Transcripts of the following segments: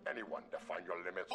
anyone define your limits.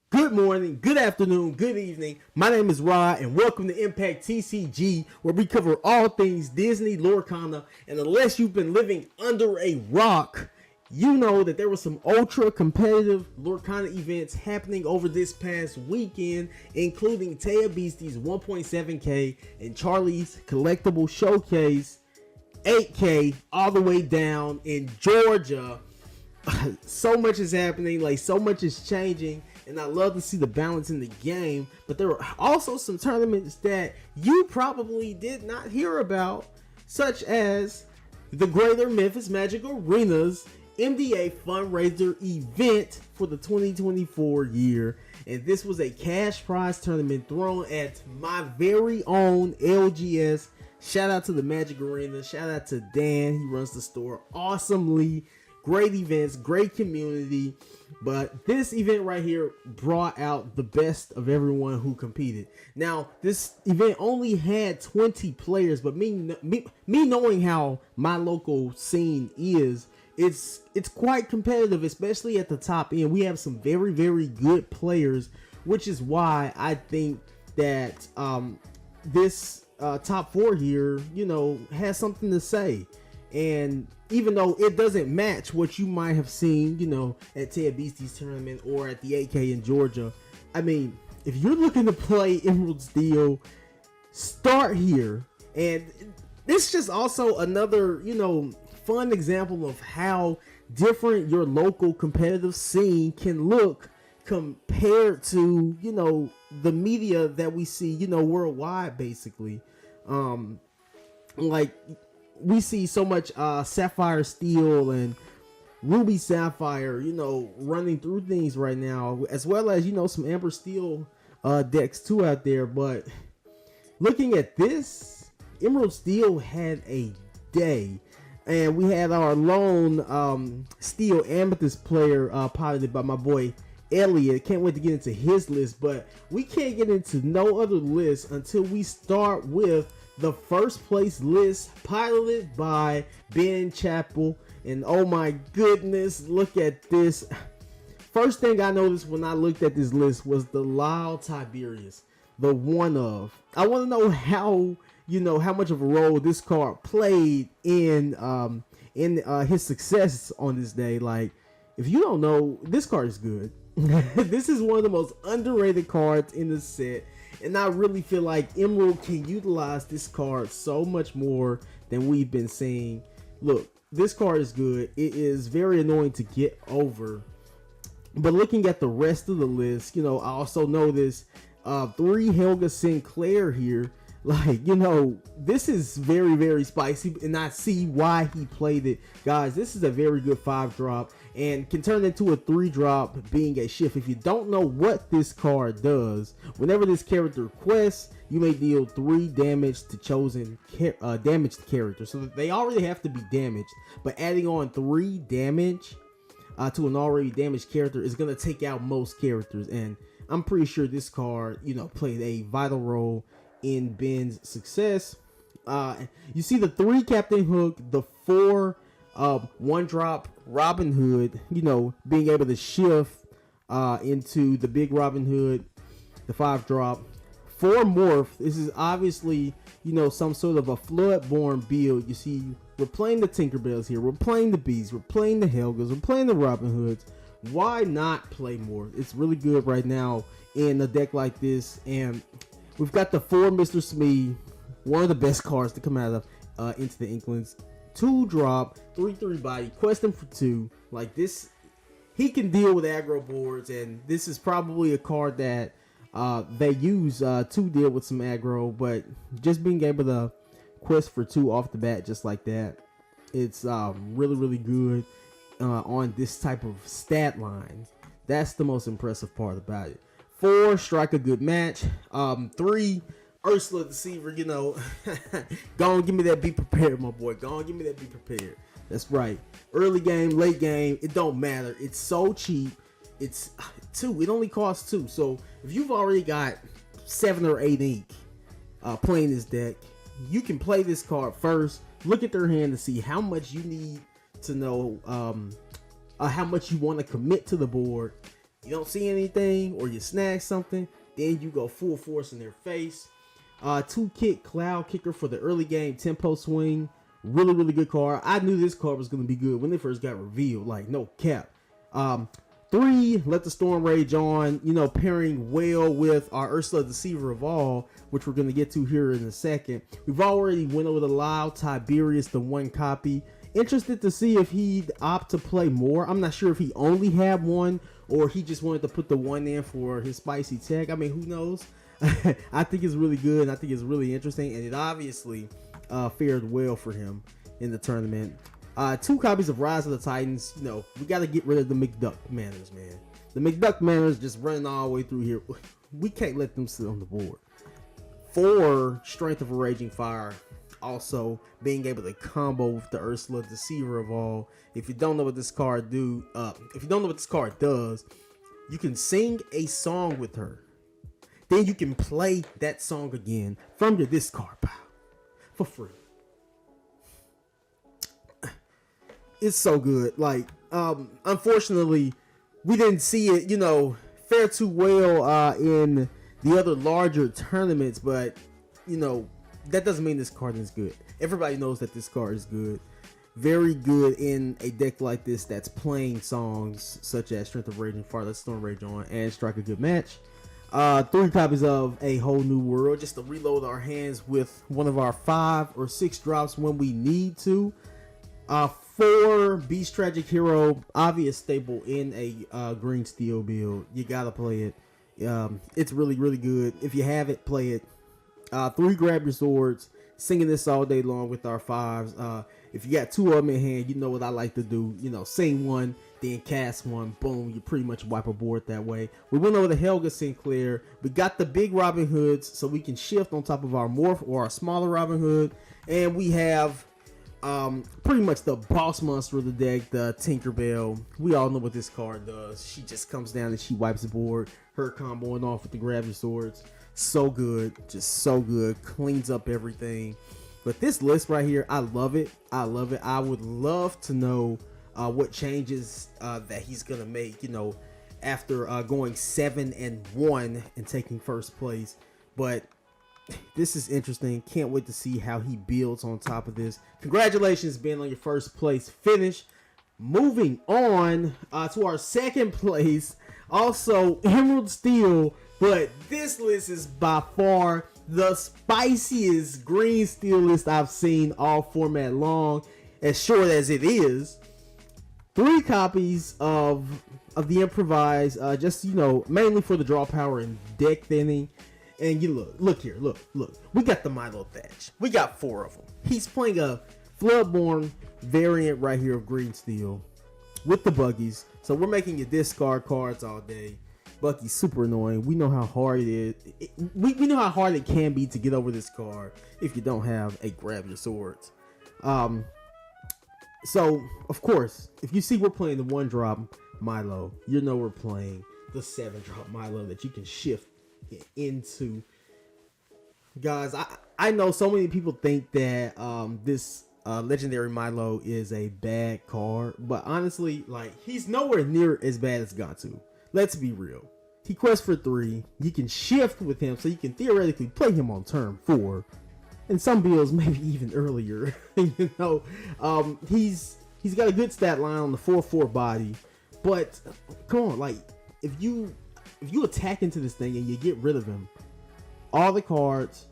Good morning, good afternoon, good evening. My name is Rod, and welcome to Impact TCG, where we cover all things Disney, Lorcana, and unless you've been living under a rock, you know that there were some ultra competitive Lorcana events happening over this past weekend, including Taya Beastie's 1.7K and Charlie's Collectible Showcase 8K all the way down in Georgia. So much is happening, like so much is changing, and I love to see the balance in the game. But there are also some tournaments that you probably did not hear about, such as the Greater Memphis Magic Arena's MDA fundraiser event for the 2024 year. And this was a cash prize tournament thrown at my very own LGS. Shout out to the Magic Arena. Shout out to Dan. He runs the store awesomely. Great events, great community. But this event right here brought out the best of everyone who competed. Now, this event only had 20 players, but me knowing how my local scene is, it's quite competitive, especially at the top end. We have some very, very good players, which is why I think that this top four here, you know, has something to say. And even though it doesn't match what you might have seen, you know, at Ted Beastie's tournament or at the 8K in Georgia, I mean, if you're looking to play Emerald Steel, start here. And this is just also another, you know, fun example of how different your local competitive scene can look compared to, you know, the media that we see, you know, worldwide, basically. Like, we see so much Sapphire Steel and Ruby Sapphire, you know, running through things right now, as well as, you know, some Amber Steel decks too out there. But looking at this, Emerald Steel had a day, and we had our lone Steel Amethyst player piloted by my boy Elliot. Can't wait to get into his list, but we can't get into no other list until we start with the first place list piloted by Ben Chappell. And oh my goodness, look at this. First thing I noticed when I looked at this list was the Lyle Tiberius, the one of. I want to know how, you know, how much of a role this card played in his success on this day. Like, if you don't know, this card is good. This is one of the most underrated cards in the set. And I really feel like Emerald can utilize this card so much more than we've been seeing. Look, this card is good. It is very annoying to get over. But looking at the rest of the list, you know, I also noticed 3 Helga Sinclair here. Like, you know, this is very, very spicy, and I see why he played it. Guys, this is a very good 5-drop and can turn into a 3-drop being a shift. If you don't know what this card does, whenever this character quests, you may deal 3 damage to chosen damaged character. So they already have to be damaged, but adding on 3 damage to an already damaged character is going to take out most characters. And I'm pretty sure this card, you know, played a vital role in Ben's success. You see the 3 Captain Hook, the 4 1-drop Robin Hood, you know, being able to shift into the big Robin Hood, the 5-drop, 4 Morph. This is obviously, you know, some sort of a Floodborn build. You see, we're playing the Tinkerbells here, we're playing the Bees, we're playing the Helgas, we're playing the Robin Hoods. Why not play more? It's really good right now in a deck like this. And we've got the 4 Mr. Smee, one of the best cards to come out of Into the Inklings. 2-drop, 3/3 body, quest him for 2. Like this, he can deal with aggro boards, and this is probably a card that they use to deal with some aggro. But just being able to quest for 2 off the bat just like that, it's really, really good on this type of stat line. That's the most impressive part about it. 4, strike a good match. 3, Ursula Deceiver, you know. Go on, give me that be prepared, my boy. Go on, give me that be prepared. That's right. Early game, late game, it don't matter. It's so cheap. It's 2. It only costs 2. So if you've already got 7 or 8 ink playing this deck, you can play this card first. Look at their hand to see how much you need to know how much you want to commit to the board. You don't see anything or you snag something, then you go full force in their face. 2-kick Cloud Kicker for the early game tempo swing. Really, really good card. I knew this card was going to be good when it first got revealed. Like, no cap. 3, Let the Storm Rage On. You know, pairing well with our Ursula Deceiver of All, which we're going to get to here in a second. We've already went over the Loud Tiberius, the 1 copy. Interested to see if he'd opt to play more. I'm not sure if he only had 1 or he just wanted to put the 1 in for his spicy tech. I mean, who knows? I think it's really good, and I think it's really interesting, and it obviously fared well for him in the tournament. 2 copies of Rise of the Titans. You know, we got to get rid of the McDuck manners, man. The McDuck manners just running all the way through here. We can't let them sit on the board. 4, Strength of a Raging Fire. Also being able to combo with the Ursula Deceiver of All. If you don't know what this card does, you can sing a song with her. Then you can play that song again from your discard pile for free. It's so good. Like, unfortunately, we didn't see it, you know, fare too well in the other larger tournaments, but, you know, that doesn't mean this card is good. Everybody knows that this card is good. Very good in a deck like this that's playing songs such as Strength of Raging Fire, Let Storm Rage On, and Strike a Good Match. 3 copies of A Whole New World, just to reload our hands with one of our 5 or 6 drops when we need to. 4, Beast Tragic Hero, obvious staple in a green steel build. You gotta play it. It's really, really good. If you have it, play it. 3, Grab Your Swords, singing this all day long with our 5s. If you got 2 of them in hand, you know what I like to do. You know, sing 1, then cast 1. Boom, you pretty much wipe a board that way. We went over to Helga Sinclair. We got the big Robin Hoods, so we can shift on top of our morph or our smaller Robin Hood. And we have pretty much the boss monster of the deck, the Tinkerbell. We all know what this card does. She just comes down and she wipes the board. Her comboing off with the Grab Your Swords. So good, just so good. Cleans up everything. But this list right here, I love it. I love it. I would love to know what changes that he's gonna make, you know, after going 7-1 and taking first place. But this is interesting. Can't wait to see how he builds on top of this. Congratulations, Ben, on your first place finish. Moving on to our second place, also Emerald Steel. But this list is by far the spiciest green steel list I've seen all format long, as short as it is. 3 copies of the Improvise, just, you know, mainly for the draw power and deck thinning. And you look here, look. We got the Milo Thatch. We got 4 of them. He's playing a Floodborn variant right here of green steel with the buggies. So we're making you discard cards all day. Bucky's super annoying. We know how hard it is. We know how hard it can be to get over this card if you don't have a Grab Your Swords. So, of course, if you see we're playing the 1-drop Milo, you know we're playing the 7-drop Milo that you can shift into. Guys, I know so many people think that this legendary Milo is a bad card, but honestly, like, he's nowhere near as bad as Gatsu. Let's be real. He quests for 3. You can shift with him, so you can theoretically play him on turn 4. And some builds maybe even earlier. You know, he's got a good stat line on the 4/4 body. But come on, like, if you attack into this thing and you get rid of him, all the cards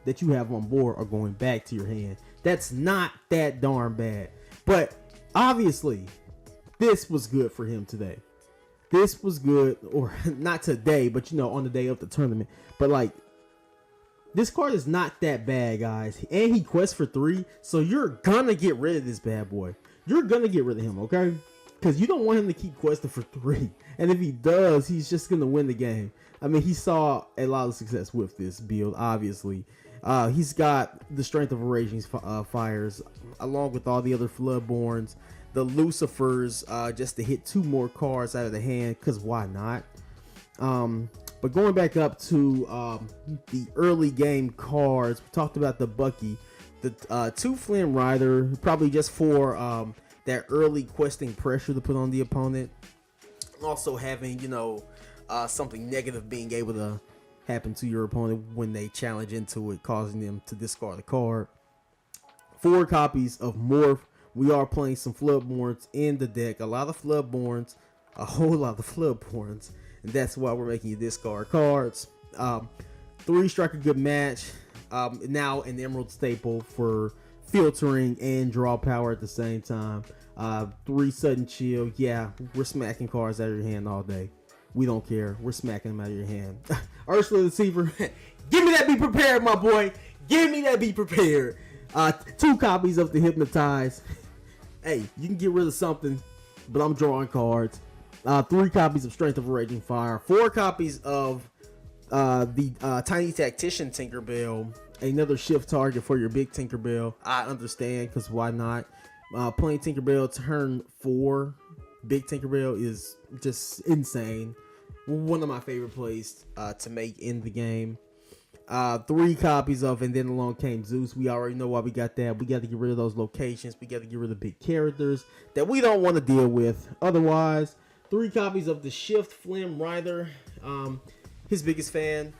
that you have on board are going back to your hand. That's not that darn bad. But obviously, this was good for him today. This was good, or not today, but, you know, on the day of the tournament. But, like, this card is not that bad, guys. And he quests for 3, so you're gonna get rid of this bad boy. You're gonna get rid of him, okay? Because you don't want him to keep questing for 3. And if he does, he's just gonna win the game. I mean, he saw a lot of success with this build, obviously. He's got the Strength of a Raging Fires, along with all the other Floodborns. the Lucifers just to hit 2 more cards out of the hand, because why not? But going back up to the early game cards, we talked about the Bucky, the 2 Flynn Rider, probably just for that early questing pressure to put on the opponent. Also having, something negative being able to happen to your opponent when they challenge into it, causing them to discard the card. 4 copies of Morph. We are playing some Floodborns in the deck. A lot of Floodborns, a whole lot of Floodborns. And that's why we're making you discard cards. 3 Strike a Good Match. Now an Emerald staple for filtering and draw power at the same time. 3 Sudden Chill. Yeah, we're smacking cards out of your hand all day. We don't care. We're smacking them out of your hand. Ursula the Deceiver. Give me that Be Prepared, my boy. Give me that Be Prepared. 2 copies of the Hypnotize. Hey, you can get rid of something, but I'm drawing cards. 3 copies of Strength of a Raging Fire. 4 copies of the Tiny Tactician Tinkerbell. Another shift target for your big Tinkerbell. I understand, because why not? Playing Tinkerbell turn 4 big Tinkerbell is just insane. One of my favorite plays to make in the game. 3 copies of And Then Along Came Zeus. We already know why we got that. We got to get rid of those locations. We got to get rid of big characters that we don't want to deal with otherwise. 3 copies of the Shift Flynn Rider. His biggest fan.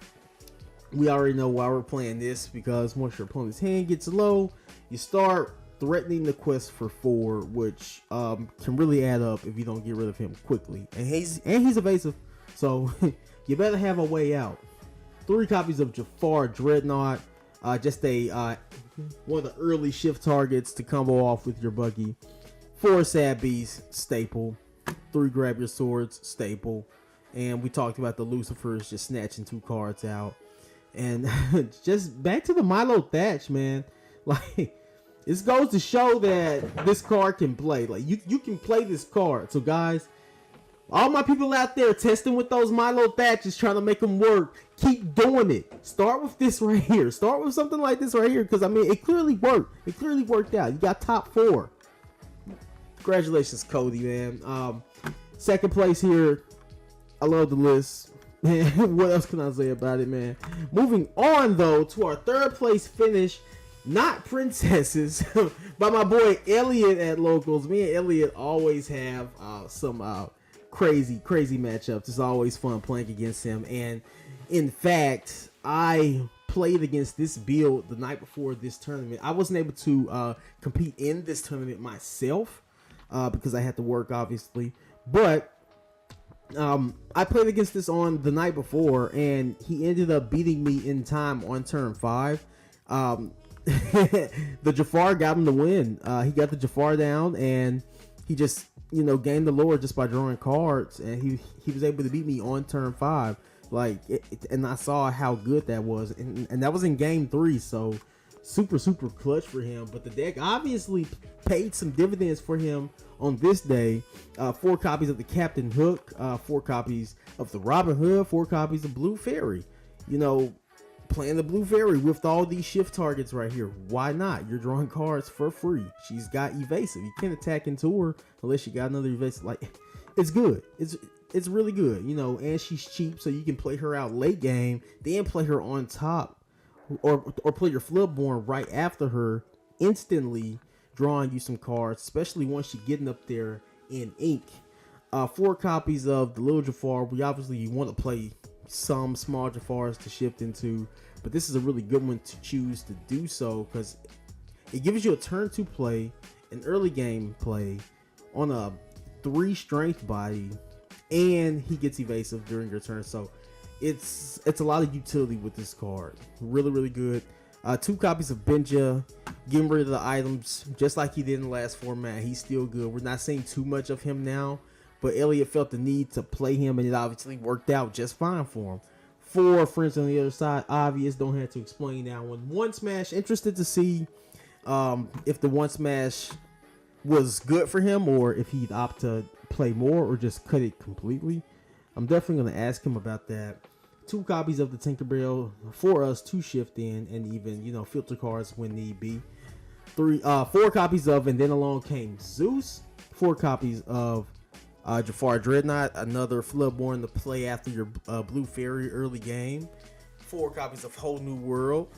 We already know why we're playing this, because once your opponent's hand gets low, you start threatening the quest for 4, which can really add up if you don't get rid of him quickly. And he's evasive, so you better have a way out. 3 copies of Jafar Dreadnought, just a one of the early shift targets to combo off with your Buggy. 4 Sad Beasts, staple. 3 Grab Your Swords, staple. And we talked about the Lucifers just snatching 2 cards out. And just back to the Milo Thatch, man. Like, this goes to show that this card can play. Like, you can play this card. So, guys, all my people out there testing with those Milo Thatches, trying to make them work, keep doing it. Start with this right here. Start with something like this right here, because, I mean, it clearly worked. It clearly worked out. You got top 4. Congratulations, Cody, man. Second place here. I love the list. Man, what else can I say about it, man? Moving on, though, to our 3rd place finish. Not Princesses, by my boy Elliot at Locals. Me and Elliot always have some crazy matchups. It's always fun playing against him. And in fact, I played against this build the night before this tournament. I wasn't able to compete in this tournament myself because I had to work, obviously. But I played against this on the night before, and he ended up beating me in time on turn 5. The Jafar got him to win. He got the Jafar down, and he just, gained the lore just by drawing cards, and he was able to beat me on turn 5. Like, and I saw how good that was, and that was in game 3, so super clutch for him. But the deck obviously paid some dividends for him on this day. 4 copies of the Captain Hook, 4 copies of the Robin Hood, 4 copies of Blue Fairy. Playing the Blue Fairy with all these shift targets right here. Why not? You're drawing cards for free. She's got evasive. You can't attack into her unless you got another evasive. Like, it's good. It's really good, and she's cheap, so you can play her out late game, then play her on top, or play your Floodborn right after her, instantly drawing you some cards, especially once you're getting up there in ink. 4 copies of the Little Jafar. We obviously want to play some small Jafars to shift into, but this is a really good one to choose to do so, because it gives you a turn 2 play, an early game play on a 3 strength body, and he gets evasive during your turn. So it's a lot of utility with this card. Really good. 2 copies of Benja, getting rid of the items just like he did in the last format. He's still good. We're not seeing too much of him now, but Elliot felt the need to play him, and it obviously worked out just fine for him. 4 Friends on the Other Side, obvious, don't have to explain that one. 1 Smash, interested to see if the 1 Smash was good for him, or if he'd opt to play more or just cut it completely. I'm definitely going to ask him about that. 2 copies of the Tinkerbell for us to shift in, and even, filter cards when need be. 4 copies of And Then Along Came Zeus. 4 copies of Jafar Dreadnought, another Floodborn to play after your Blue Fairy early game. 4 copies of Whole New World.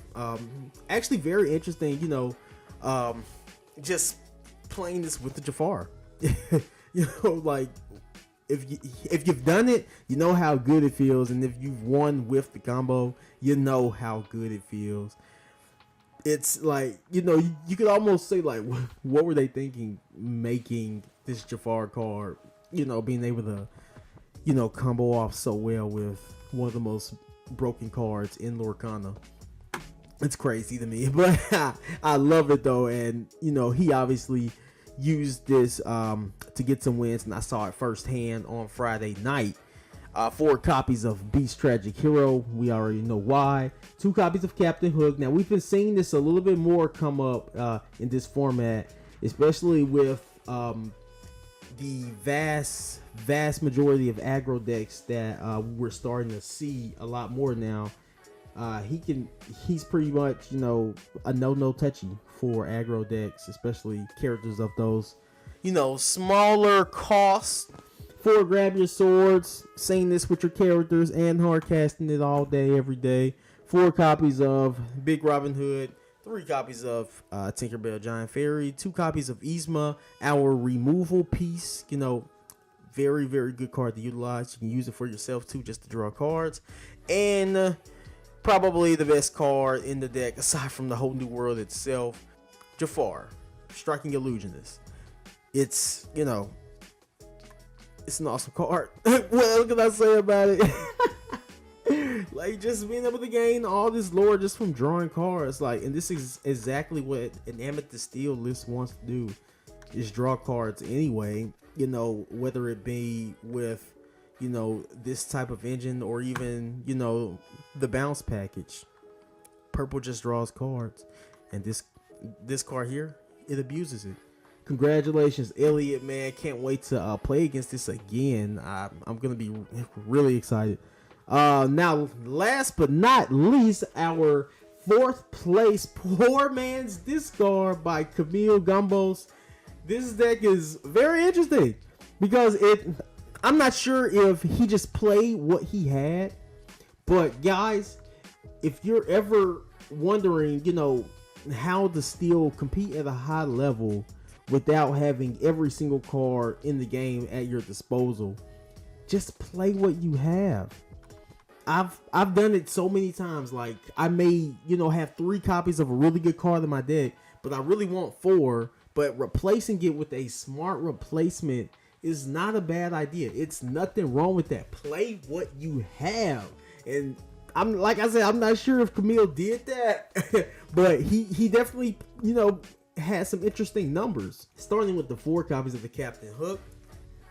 Actually very interesting, just playing this with the Jafar. Like if you've done it, you know how good it feels, and if you've won with the combo, you know how good it feels. It's like, you could almost say, like, what were they thinking making this Jafar card, being able to, combo off so well with one of the most broken cards in Lorcana. It's crazy to me, but I love it though. And, he obviously used this to get some wins, and I saw it firsthand on Friday night. 4 copies of Beast Tragic Hero. We already know why. 2 copies of Captain Hook. Now, we've been seeing this a little bit more come up in this format, especially with the vast majority of aggro decks that we're starting to see a lot more now. He's pretty much, a no touchy for aggro decks, especially characters of those, smaller costs. 4 grab your swords, saying this with your characters and hard casting it all day, every day. 4 copies of Big Robin Hood, 3 copies of Tinkerbell Giant Fairy, 2 copies of Yzma, our removal piece. Very, very good card to utilize. You can use it for yourself too, just to draw cards. And probably the best card in the deck, aside from the Whole New World itself, Jafar, Striking Illusionist. It's, it's an awesome card. What can I say about it? Like, just being able to gain all this lore just from drawing cards. Like, and this is exactly what an Amethyst Steel list wants to do, is draw cards anyway. Whether it be with, this type of engine, or even, the bounce package. Purple just draws cards, and this card here, it abuses it. Congratulations, Elliot, man. Can't wait to play against this again. I'm gonna be really excited. Now, last but not least, our 4th place Poor Man's Discard by Camille Gumbos. This deck is very interesting because I'm not sure if he just played what he had, but guys, if you're ever wondering, how to still compete at a high level without having every single card in the game at your disposal, just play what you have. I've done it so many times. Like, I may, have 3 copies of a really good card in my deck, but I really want 4. But replacing it with a smart replacement is not a bad idea. It's nothing wrong with that. Play what you have. And like I said, I'm not sure if Camille did that, but he definitely, has some interesting numbers. Starting with the 4 copies of the Captain Hook,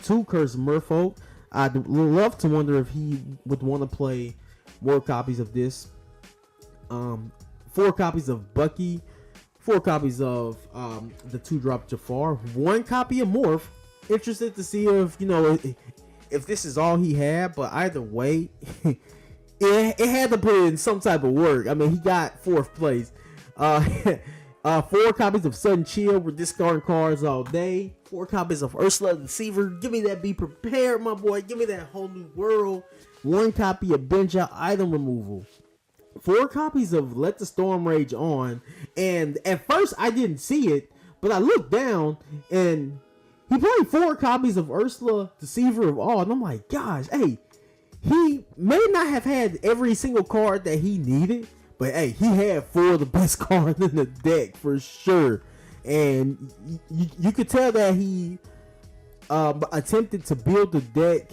2 Cursed Merfolk. I'd love to wonder if he would want to play more copies of this. 4 copies of Bucky, 4 copies of the 2-drop Jafar, 1 copy of Morph. Interested to see if this is all he had, but either way, it had to put in some type of work. I mean, he got 4th place. 4 copies of Sudden Chill. We're discarding cards all day. 4 copies of Ursula the Deceiver. Give me that Be Prepared, my boy. Give me that Whole New World. 1 copy of Benja Item Removal. 4 copies of Let the Storm Rage On. And at first I didn't see it, but I looked down and he played 4 copies of Ursula Deceiver of All. And I'm like, gosh, hey, he may not have had every single card that he needed, but hey, he had 4 of the best cards in the deck for sure. And you could tell that he attempted to build the deck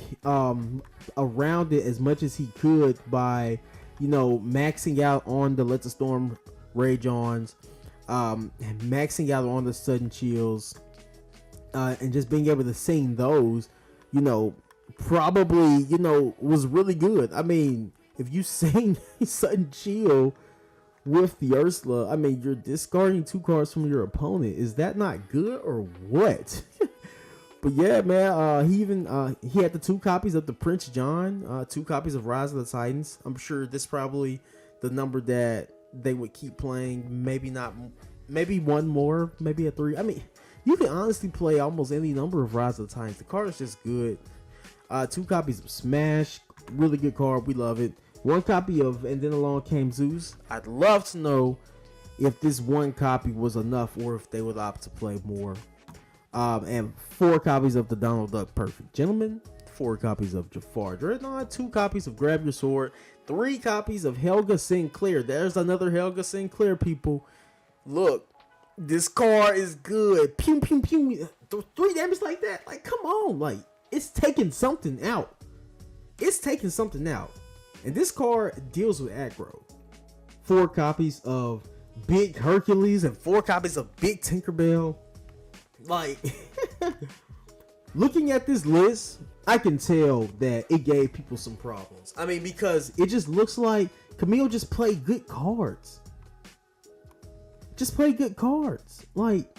around it as much as he could by, maxing out on the Let the Storm Rage Ons, maxing out on the Sudden Chills, and just being able to sing those, probably, was really good. I mean, if you sing Sudden Chill with the Ursula, I mean, you're discarding 2 cards from your opponent. Is that not good or what? But yeah, man, he had the 2 copies of the Prince John, 2 copies of Rise of the Titans. I'm sure this is probably the number that they would keep playing. Maybe not, maybe 1 more, maybe a 3. I mean, You can honestly play almost any number of Rise of the Titans. The card is just good. 2 copies of Smash, really good card. We love it. 1 copy of And Then Along Came Zeus. I'd love to know if this 1 copy was enough or if they would opt to play more. And 4 copies of the Donald Duck Perfect Gentleman. 4 copies of Jafar Dreadnought. 2 copies of Grab Your Sword. 3 copies of Helga Sinclair. There's another Helga Sinclair, people. Look, this card is good. Pew, pew, pew. 3 damage like that. Like, come on. Like, it's taking something out. It's taking something out. And this card deals with aggro. 4 copies of Big Hercules and 4 copies of Big Tinkerbell. Like, looking at this list, I can tell that it gave people some problems. I mean, because it just looks like Camille just played good cards. Just play good cards. Like,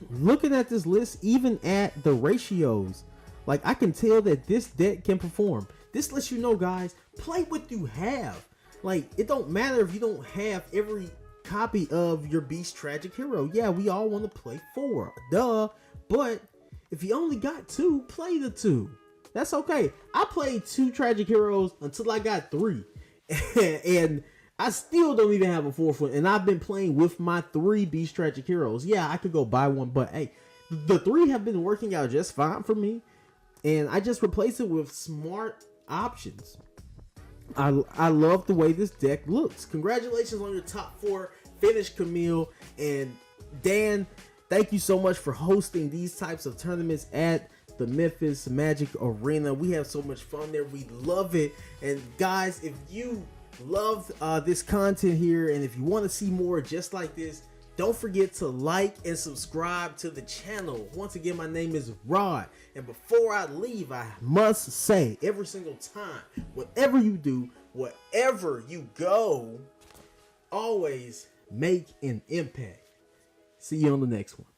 looking at this list, even at the ratios, like, I can tell that this deck can perform. This lets you know, guys, play what you have. Like, it don't matter if you don't have every copy of your Beast Tragic Hero. Yeah, we all want to play 4. Duh. But if you only got 2, play the 2. That's okay. I played 2 Tragic Heroes until I got 3. And I still don't even have a 4th one. And I've been playing with my 3 Beast Tragic Heroes. Yeah, I could go buy one, but hey, the 3 have been working out just fine for me. And I just replaced it with smart options. I love the way this deck looks. Congratulations on your top 4 finish, Camille. And Dan, thank you so much for hosting these types of tournaments at the Memphis Magic Arena. We have so much fun there. We love it. And guys, if you love this content here and if you want to see more just like this, don't forget to like and subscribe to the channel. Once again, my name is Rod. And before I leave, I must say every single time, whatever you do, wherever you go, always make an impact. See you on the next one.